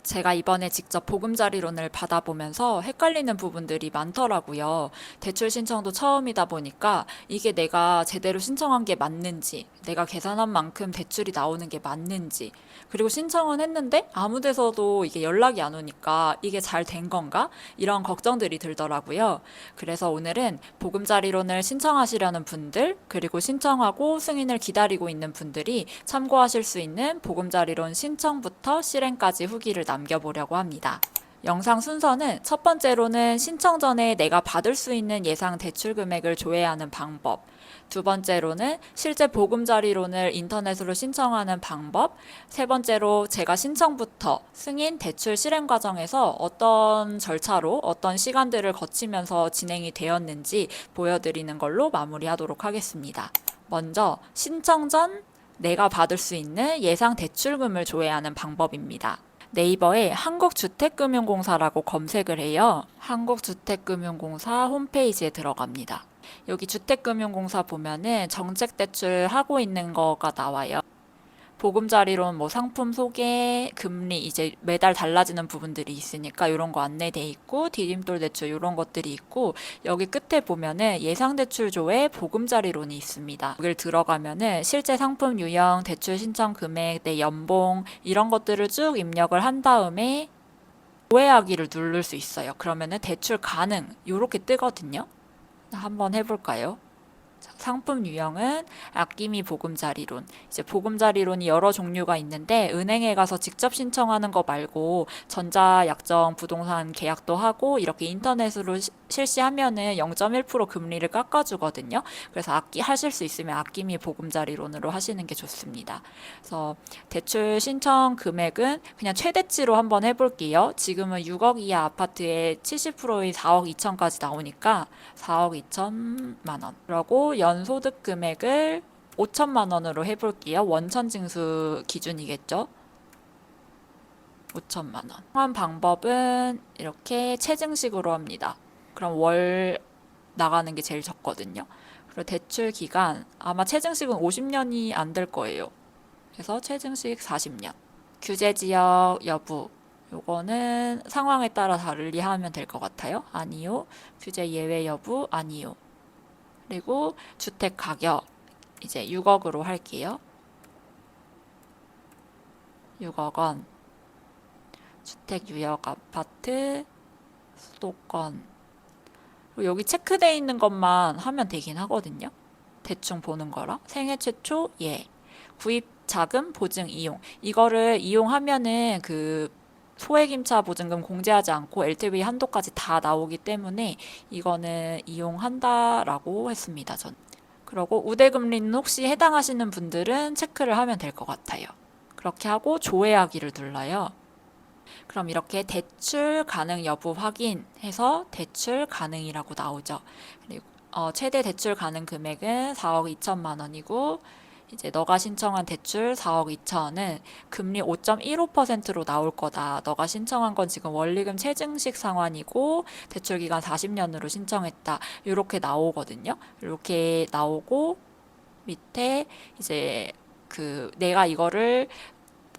제가 이번에 직접 보금자리론을 받아보면서 헷갈리는 부분들이 많더라고요. 대출 신청도 처음이다 보니까 이게 내가 제대로 신청한 게 맞는지, 내가 계산한 만큼 대출이 나오는 게 맞는지, 그리고 신청은 했는데 아무 데서도 이게 연락이 안 오니까 이게 잘 된 건가? 이런 걱정들이 들더라고요. 그래서 오늘은 보금자리론을 신청하시려는 분들, 그리고 신청하고 승인을 기다리고 있는 분들이 참고하실 수 있는 보금자리론 신청부터 실행까지 후기를 남겨보려고 합니다. 영상 순서는 첫 번째로는 신청 전에 내가 받을 수 있는 예상 대출 금액을 조회하는 방법, 두 번째로는 실제 보금자리론을 인터넷으로 신청하는 방법, 세 번째로 제가 신청부터 승인, 대출 실행 과정에서 어떤 절차로 어떤 시간들을 거치면서 진행이 되었는지 보여드리는 걸로 마무리하도록 하겠습니다. 먼저 신청 전 내가 받을 수 있는 예상 대출금을 조회하는 방법입니다. 네이버에 한국주택금융공사라고 검색을 해요. 한국주택금융공사 홈페이지에 들어갑니다. 여기 주택금융공사 보면은 정책대출 하고 있는 거가 나와요. 보금자리론 뭐 상품 소개, 금리 이제 매달 달라지는 부분들이 있으니까 이런 거 안내돼 있고 디딤돌 대출 이런 것들이 있고 여기 끝에 보면은 예상 대출 조회 보금자리론이 있습니다. 여기를 들어가면은 실제 상품 유형, 대출 신청 금액, 내 연봉 이런 것들을 쭉 입력을 한 다음에 조회하기를 누를 수 있어요. 그러면은 대출 가능 이렇게 뜨거든요. 한번 해볼까요? 상품 유형은 아낌이 보금자리론. 이제 보금자리론이 여러 종류가 있는데 은행에 가서 직접 신청하는 거 말고 전자약정 부동산 계약도 하고 이렇게 인터넷으로 실시하면은 0.1% 금리를 깎아주거든요. 그래서 하실 수 있으면 아낌이 보금자리론으로 하시는 게 좋습니다. 그래서 대출 신청 금액은 그냥 최대치로 한번 해볼게요. 지금은 6억 이하 아파트에 70%인 4억 2천까지 나오니까 4억 2천만 원. 그리고 연소득 금액을 5천만 원으로 해볼게요. 원천징수 기준이겠죠. 5천만 원. 한 방법은 이렇게 체증식으로 합니다. 그럼 월 나가는 게 제일 적거든요. 그리고 대출 기간 아마 체증식은 50년이 안 될 거예요. 그래서 체증식 40년. 규제 지역 여부 요거는 상황에 따라 다르게 하면 될 것 같아요. 아니요. 규제 예외 여부 아니요. 그리고 주택 가격 이제 6억으로 할게요. 6억 원. 주택 유역 아파트 수도권. 그리고 여기 체크되어 있는 것만 하면 되긴 하거든요. 대충 보는 거라. 생애 최초 예. 구입 자금 보증 이용. 이거를 이용하면은 그 소액임차 보증금 공제하지 않고 LTV 한도까지 다 나오기 때문에 이거는 이용한다라고 했습니다. 전. 그리고 우대금리는 혹시 해당하시는 분들은 체크를 하면 될 것 같아요. 그렇게 하고 조회하기를 눌러요. 그럼 이렇게 대출 가능 여부 확인해서 대출 가능이라고 나오죠. 그리고 최대 대출 가능 금액은 4억 2천만 원이고 이제 너가 신청한 대출 4억 2천은 금리 5.15%로 나올 거다. 너가 신청한 건 지금 원리금 체증식 상환이고 대출 기간 40년으로 신청했다. 이렇게 나오거든요. 이렇게 나오고 밑에 이제 그 내가 이거를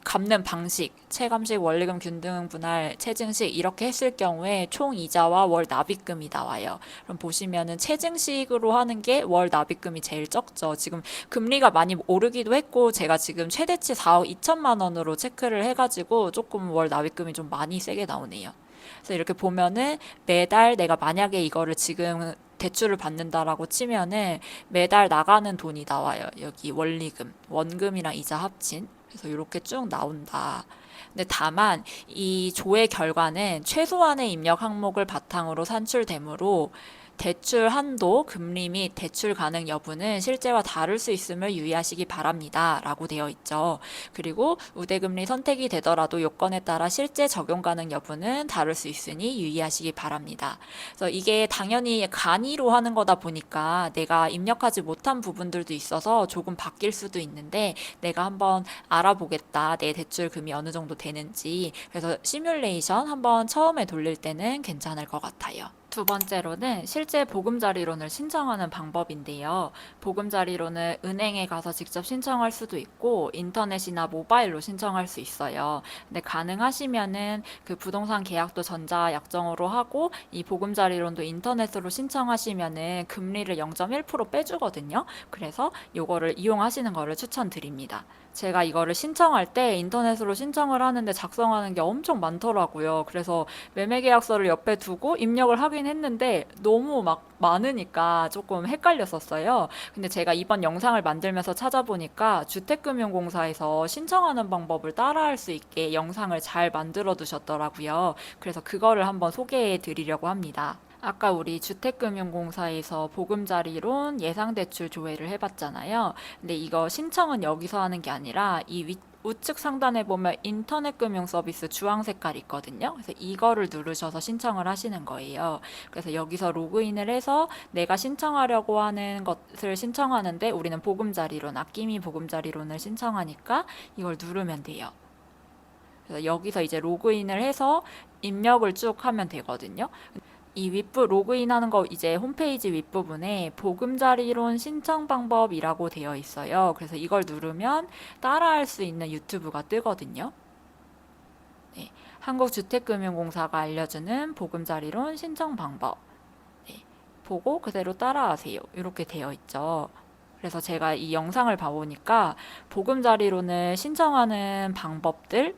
갚는 방식, 체감식, 원리금 균등 분할, 체증식 이렇게 했을 경우에 총 이자와 월 납입금이 나와요. 그럼 보시면은 체증식으로 하는 게 월 납입금이 제일 적죠. 지금 금리가 많이 오르기도 했고 제가 지금 최대치 4억 2천만 원으로 체크를 해가지고 조금 월 납입금이 좀 많이 세게 나오네요. 그래서 이렇게 보면은 매달 내가 만약에 이거를 지금 대출을 받는다라고 치면은 매달 나가는 돈이 나와요. 여기 원리금, 원금이랑 이자 합친. 그래서 이렇게 쭉 나온다. 근데 다만 이 조회 결과는 최소한의 입력 항목을 바탕으로 산출되므로 대출 한도, 금리 및 대출 가능 여부는 실제와 다를 수 있음을 유의하시기 바랍니다. 라고 되어 있죠. 그리고 우대금리 선택이 되더라도 요건에 따라 실제 적용 가능 여부는 다를 수 있으니 유의하시기 바랍니다. 그래서 이게 당연히 간이로 하는 거다 보니까 내가 입력하지 못한 부분들도 있어서 조금 바뀔 수도 있는데 내가 한번 알아보겠다. 내 대출금이 어느 정도 되는지. 그래서 시뮬레이션 한번 처음에 돌릴 때는 괜찮을 것 같아요. 두 번째로는 실제 보금자리론을 신청하는 방법인데요. 보금자리론은 은행에 가서 직접 신청할 수도 있고 인터넷이나 모바일로 신청할 수 있어요. 근데 가능하시면은 그 부동산 계약도 전자약정으로 하고 이 보금자리론도 인터넷으로 신청하시면은 금리를 0.1% 빼주거든요. 그래서 요거를 이용하시는 거를 추천드립니다. 제가 이거를 신청할 때 인터넷으로 신청을 하는데 작성하는 게 엄청 많더라고요. 그래서 매매계약서를 옆에 두고 입력을 하긴 했는데 너무 막 많으니까 조금 헷갈렸었어요. 근데 제가 이번 영상을 만들면서 찾아보니까 주택금융공사에서 신청하는 방법을 따라할 수 있게 영상을 잘 만들어 두셨더라고요. 그래서 그거를 한번 소개해 드리려고 합니다. 아까 우리 주택금융공사에서 보금자리론 예상대출 조회를 해봤잖아요. 근데 이거 신청은 여기서 하는 게 아니라 우측 상단에 보면 인터넷 금융 서비스 주황 색깔 있거든요. 그래서 이거를 누르셔서 신청을 하시는 거예요. 그래서 여기서 로그인을 해서 내가 신청하려고 하는 것을 신청하는데 우리는 보금자리론, 아낌이 보금자리론을 신청하니까 이걸 누르면 돼요. 그래서 여기서 이제 로그인을 해서 입력을 쭉 하면 되거든요. 이 로그인하는 거 이제 홈페이지 윗부분에 보금자리론 신청 방법이라고 되어 있어요. 그래서 이걸 누르면 따라할 수 있는 유튜브가 뜨거든요. 네, 한국주택금융공사가 알려주는 보금자리론 신청 방법. 네, 보고 그대로 따라하세요. 이렇게 되어 있죠. 그래서 제가 이 영상을 봐보니까 보금자리론을 신청하는 방법들,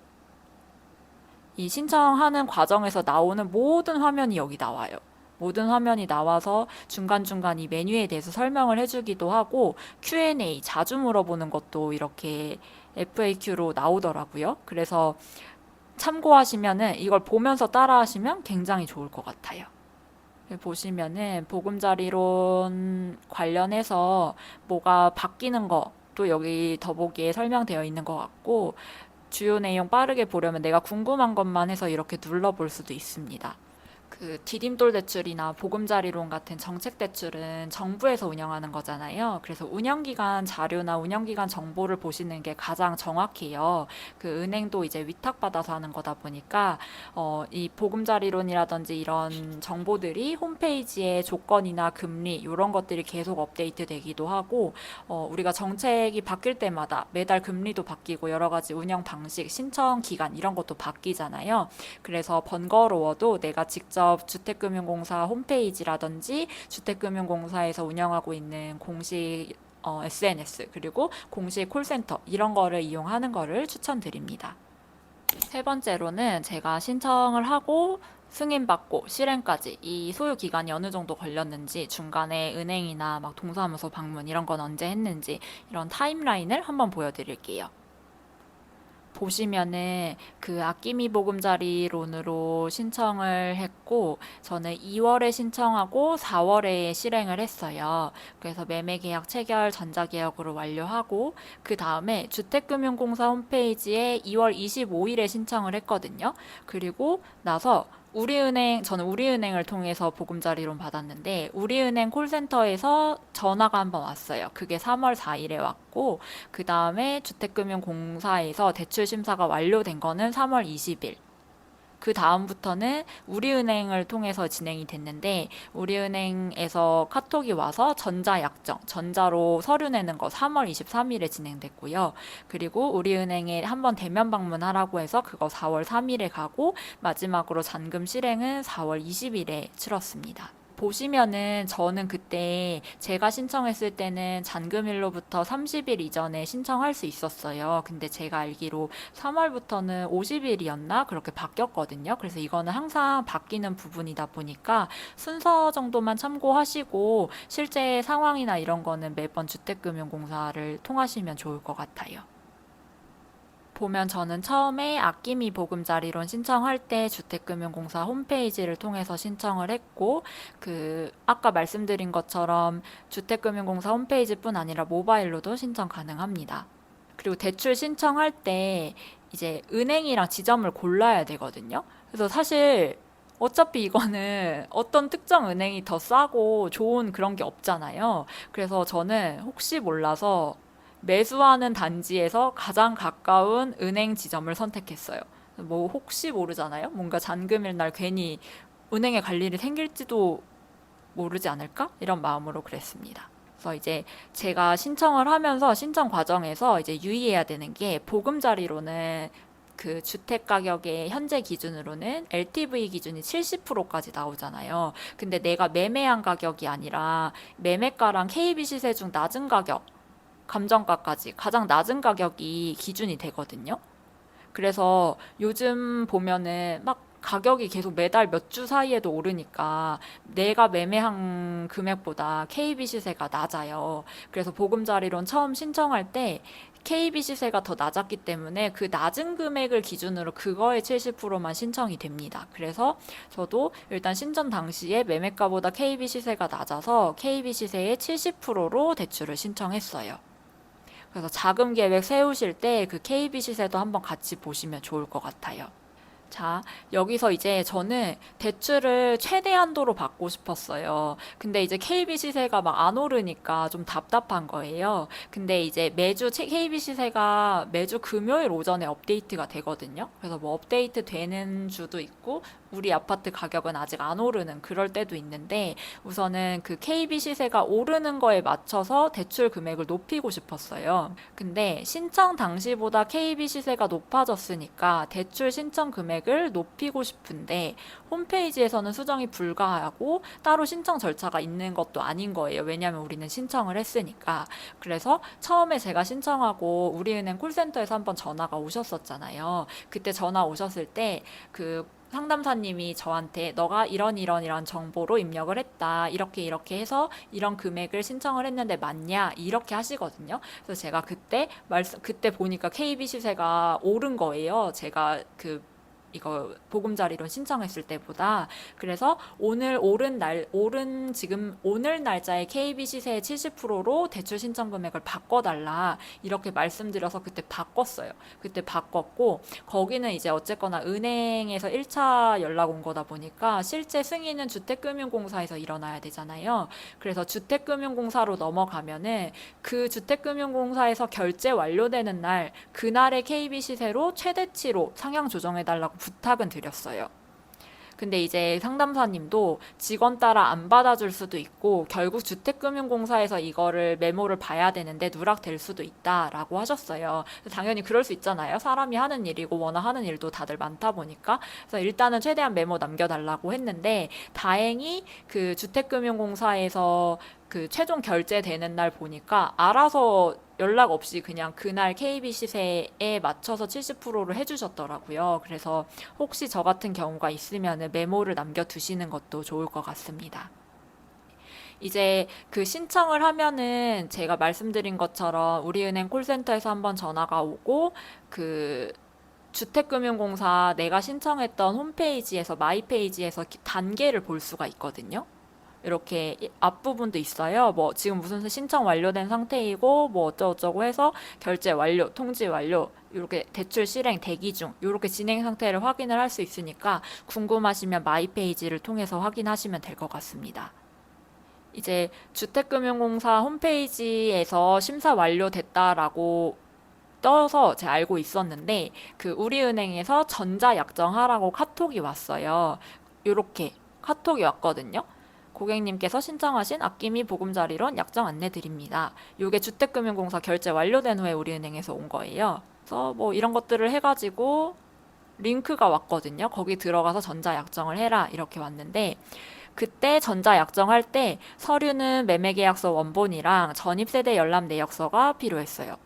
이 신청하는 과정에서 나오는 모든 화면이 여기 나와요. 모든 화면이 나와서 중간중간 이 메뉴에 대해서 설명을 해주기도 하고 Q&A 자주 물어보는 것도 이렇게 FAQ로 나오더라고요. 그래서 참고하시면은 이걸 보면서 따라하시면 굉장히 좋을 것 같아요. 보시면은 보금자리론 관련해서 뭐가 바뀌는 것도 여기 더보기에 설명되어 있는 것 같고 주요 내용 빠르게 보려면 내가 궁금한 것만 해서 이렇게 눌러볼 수도 있습니다. 그 디딤돌 대출이나 보금자리론 같은 정책 대출은 정부에서 운영하는 거잖아요. 그래서 운영기관 자료나 운영기관 정보를 보시는 게 가장 정확해요. 그 은행도 이제 위탁받아서 하는 거다 보니까 이 보금자리론이라든지 이런 정보들이 홈페이지에 조건이나 금리 이런 것들이 계속 업데이트 되기도 하고 우리가 정책이 바뀔 때마다 매달 금리도 바뀌고 여러 가지 운영 방식, 신청 기간 이런 것도 바뀌잖아요. 그래서 번거로워도 내가 직접 주택금융공사 홈페이지라든지 주택금융공사에서 운영하고 있는 공식 SNS 그리고 공식 콜센터 이런 거를 이용하는 거를 추천드립니다. 세 번째로는 제가 신청을 하고 승인받고 실행까지 이 소요 기간이 어느 정도 걸렸는지 중간에 은행이나 막 동사무소 방문 이런 건 언제 했는지 이런 타임라인을 한번 보여드릴게요. 보시면은 그 아끼미 보금자리론으로 신청을 했고 저는 2월에 신청하고 4월에 실행을 했어요. 그래서 매매계약 체결 전자계약으로 완료하고 그 다음에 주택금융공사 홈페이지에 2월 25일에 신청을 했거든요. 그리고 나서 저는 우리은행을 통해서 보금자리론 받았는데, 우리은행 콜센터에서 전화가 한번 왔어요. 그게 3월 4일에 왔고, 그 다음에 주택금융공사에서 대출 심사가 완료된 거는 3월 20일. 그 다음부터는 우리은행을 통해서 진행이 됐는데 우리은행에서 카톡이 와서 전자약정, 전자로 서류 내는 거 3월 23일에 진행됐고요. 그리고 우리은행에 한번 대면 방문하라고 해서 그거 4월 3일에 가고 마지막으로 잔금 실행은 4월 20일에 치렀습니다. 보시면은 저는 그때 제가 신청했을 때는 잔금일로부터 30일 이전에 신청할 수 있었어요. 근데 제가 알기로 3월부터는 50일이었나? 그렇게 바뀌었거든요. 그래서 이거는 항상 바뀌는 부분이다 보니까 순서 정도만 참고하시고 실제 상황이나 이런 거는 매번 주택금융공사를 통하시면 좋을 것 같아요. 보면 저는 처음에 아낌이 보금자리론 신청할 때 주택금융공사 홈페이지를 통해서 신청을 했고 그 아까 말씀드린 것처럼 주택금융공사 홈페이지뿐 아니라 모바일로도 신청 가능합니다. 그리고 대출 신청할 때 이제 은행이랑 지점을 골라야 되거든요. 그래서 사실 어차피 이거는 어떤 특정 은행이 더 싸고 좋은 그런 게 없잖아요. 그래서 저는 혹시 몰라서 매수하는 단지에서 가장 가까운 은행 지점을 선택했어요. 뭐 혹시 모르잖아요. 뭔가 잔금일 날 괜히 은행에 갈 일이 생길지도 모르지 않을까? 이런 마음으로 그랬습니다. 그래서 이제 제가 신청을 하면서 신청 과정에서 이제 유의해야 되는 게 보금자리로는 그 주택 가격의 현재 기준으로는 LTV 기준이 70%까지 나오잖아요. 근데 내가 매매한 가격이 아니라 매매가랑 KB 시세 중 낮은 가격, 감정가까지 가장 낮은 가격이 기준이 되거든요. 그래서 요즘 보면은 막 가격이 계속 매달 몇 주 사이에도 오르니까 내가 매매한 금액보다 KB 시세가 낮아요. 그래서 보금자리론 처음 신청할 때 KB 시세가 더 낮았기 때문에 그 낮은 금액을 기준으로 그거의 70%만 신청이 됩니다. 그래서 저도 일단 신청 당시에 매매가보다 KB 시세가 낮아서 KB 시세의 70%로 대출을 신청했어요. 그래서 자금 계획 세우실 때 그 KB 시세도 한번 같이 보시면 좋을 것 같아요. 자, 여기서 이제 저는 대출을 최대한도로 받고 싶었어요. 근데 이제 KB 시세가 막 안 오르니까 좀 답답한 거예요. 근데 이제 매주 KB 시세가 매주 금요일 오전에 업데이트가 되거든요. 그래서 뭐 업데이트 되는 주도 있고 우리 아파트 가격은 아직 안 오르는 그럴 때도 있는데 우선은 그 KB 시세가 오르는 거에 맞춰서 대출 금액을 높이고 싶었어요. 근데 신청 당시보다 KB 시세가 높아졌으니까 대출 신청 금액을 높이고 싶은데 홈페이지에서는 수정이 불가하고 따로 신청 절차가 있는 것도 아닌 거예요. 왜냐하면 우리는 신청을 했으니까. 그래서 처음에 제가 신청하고 우리은행 콜센터에서 한번 전화가 오셨었잖아요. 그때 전화 오셨을 때 그 상담사님이 저한테 너가 이런 정보로 입력을 했다. 이렇게 해서 이런 금액을 신청을 했는데 맞냐? 이렇게 하시거든요. 그래서 제가 그때 보니까 KB 시세가 오른 거예요. 제가 이거 보금자리론 신청했을 때보다. 그래서 오늘 날짜에 KB 시세의 70%로 대출 신청 금액을 바꿔달라 이렇게 말씀드려서 그때 바꿨어요. 그때 바꿨고 거기는 이제 어쨌거나 은행에서 1차 연락 온 거다 보니까 실제 승인은 주택금융공사에서 일어나야 되잖아요. 그래서 주택금융공사로 넘어가면은 그 주택금융공사에서 결제 완료되는 날 그날의 KB 시세로 최대치로 상향 조정해달라고 부탁은 드렸어요. 근데 이제 상담사님도 직원 따라 안 받아줄 수도 있고 결국 주택금융공사에서 이거를 메모를 봐야 되는데 누락될 수도 있다라고 하셨어요. 당연히 그럴 수 있잖아요. 사람이 하는 일이고 워낙 하는 일도 다들 많다 보니까. 그래서 일단은 최대한 메모 남겨달라고 했는데 다행히 그 주택금융공사에서 그 최종 결제되는 날 보니까 알아서 연락 없이 그냥 그날 KB 시세에 맞춰서 70%를 해주셨더라고요. 그래서 혹시 저 같은 경우가 있으면 메모를 남겨두시는 것도 좋을 것 같습니다. 이제 그 신청을 하면은 제가 말씀드린 것처럼 우리은행 콜센터에서 한번 전화가 오고 그 주택금융공사 내가 신청했던 홈페이지에서 마이페이지에서 단계를 볼 수가 있거든요. 이렇게 앞부분도 있어요. 뭐 지금 무슨 신청 완료된 상태이고 뭐 어쩌고저쩌고 해서 결제 완료, 통지 완료, 이렇게 대출 실행 대기 중 이렇게 진행 상태를 확인을 할 수 있으니까 궁금하시면 마이페이지를 통해서 확인하시면 될 것 같습니다. 이제 주택금융공사 홈페이지에서 심사 완료됐다라고 떠서 제가 알고 있었는데 그 우리은행에서 전자약정하라고 카톡이 왔어요. 이렇게 카톡이 왔거든요. 고객님께서 신청하신 앞기미 보금자리론 약정 안내 드립니다. 이게 주택금융공사 결제 완료된 후에 우리은행에서 온 거예요. 그래서 뭐 이런 것들을 해가지고 링크가 왔거든요. 거기 들어가서 전자약정을 해라 이렇게 왔는데 그때 전자약정할 때 서류는 매매계약서 원본이랑 전입세대 열람 내역서가 필요했어요.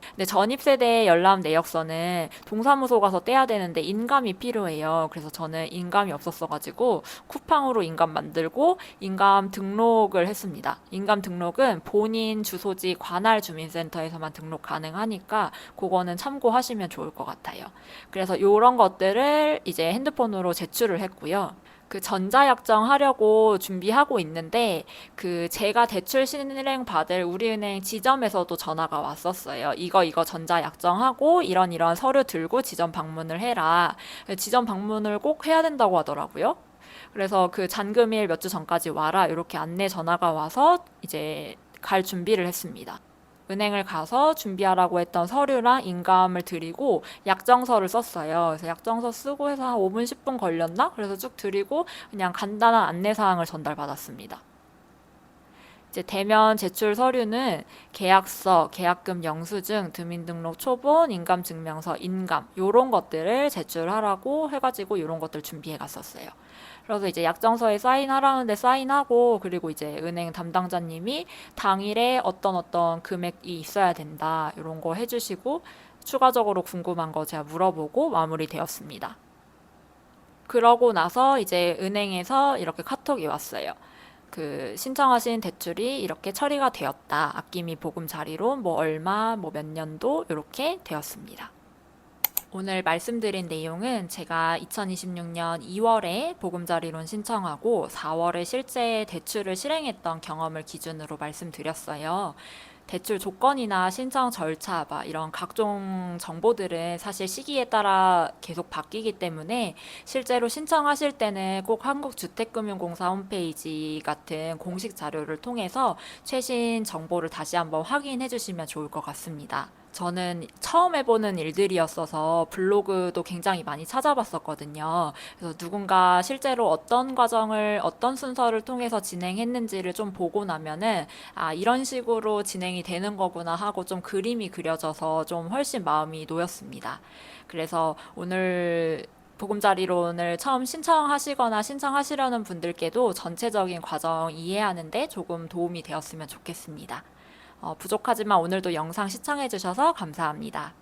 근데 전입세대 열람 내역서는 동사무소 가서 떼야 되는데 인감이 필요해요. 그래서 저는 인감이 없었어가지고 쿠팡으로 인감 만들고 인감 등록을 했습니다. 인감 등록은 본인 주소지 관할 주민센터에서만 등록 가능하니까 그거는 참고하시면 좋을 것 같아요. 그래서 이런 것들을 이제 핸드폰으로 제출을 했고요. 그 전자약정 하려고 준비하고 있는데 그 제가 대출 신청 받을 우리은행 지점에서도 전화가 왔었어요. 이거 전자약정하고 이런 서류 들고 지점 방문을 해라. 지점 방문을 꼭 해야 된다고 하더라고요. 그래서 그 잔금일 몇 주 전까지 와라 이렇게 안내 전화가 와서 이제 갈 준비를 했습니다. 은행을 가서 준비하라고 했던 서류랑 인감을 드리고 약정서를 썼어요. 그래서 약정서 쓰고 해서 한 5분, 10분 걸렸나? 그래서 쭉 드리고 그냥 간단한 안내사항을 전달받았습니다. 이제 대면 제출 서류는 계약서, 계약금 영수증, 주민등록 초본, 인감증명서, 인감 요런 것들을 제출하라고 해가지고 요런 것들 준비해 갔었어요. 그래서 이제 약정서에 사인하라는데 사인하고 그리고 이제 은행 담당자님이 당일에 어떤 금액이 있어야 된다 요런 거 해주시고 추가적으로 궁금한 거 제가 물어보고 마무리되었습니다. 그러고 나서 이제 은행에서 이렇게 카톡이 왔어요. 그 신청하신 대출이 이렇게 처리가 되었다. 아낌이 보금자리론 뭐 얼마, 뭐 몇 년도 이렇게 되었습니다. 오늘 말씀드린 내용은 제가 2026년 2월에 보금자리론 신청하고 4월에 실제 대출을 실행했던 경험을 기준으로 말씀드렸어요. 대출 조건이나 신청 절차, 이런 각종 정보들은 사실 시기에 따라 계속 바뀌기 때문에 실제로 신청하실 때는 꼭 한국주택금융공사 홈페이지 같은 공식 자료를 통해서 최신 정보를 다시 한번 확인해 주시면 좋을 것 같습니다. 저는 처음 해보는 일들이었어서 블로그도 굉장히 많이 찾아봤었거든요. 그래서 누군가 실제로 어떤 과정을 어떤 순서를 통해서 진행했는지를 좀 보고 나면은 아, 이런 식으로 진행이 되는 거구나 하고 좀 그림이 그려져서 좀 훨씬 마음이 놓였습니다. 그래서 오늘 보금자리론을 처음 신청하시거나 신청하시려는 분들께도 전체적인 과정 이해하는데 조금 도움이 되었으면 좋겠습니다. 부족하지만 오늘도 영상 시청해주셔서 감사합니다.